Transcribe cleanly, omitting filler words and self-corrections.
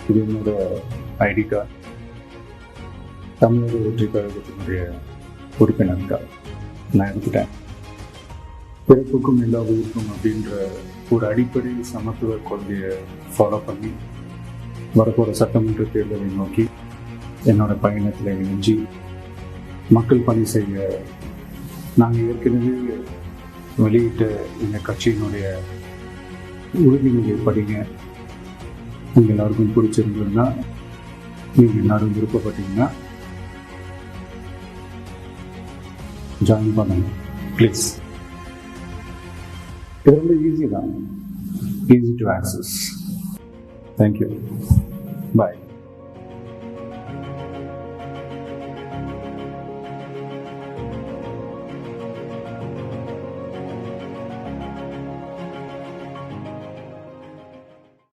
இது என்னோட ID card. தமிழக வெற்றி கழகத்தினுடைய உறுப்பினர் கார்டு நான் எடுத்துட்டேன். பிறப்புக்கும் எல்லா உயிருக்கும் அப்படின்ற ஒரு அடிப்படை சமத்துவ கொள்கையை ஃபாலோ பண்ணி வரப்போகிற சட்டமன்ற தேர்தலை நோக்கி என்னோட பயணத்தில் இணைஞ்சி மக்கள் பணி செய்ய நாங்கள் ஏற்கனவே வெளியிட்ட எங்கள் கட்சியினுடைய உறுதிமொழியை படிங்க. உங்கள் எல்லாருக்கும் பிடிச்சிருந்ததுன்னா, நீங்கள் எல்லாரும் விருப்பப்பட்டீங்கன்னா ஜாயின் பண்ணுங்க ப்ளீஸ். இது ரொம்ப ஈஸி தான், easy to access. Thank you, bye.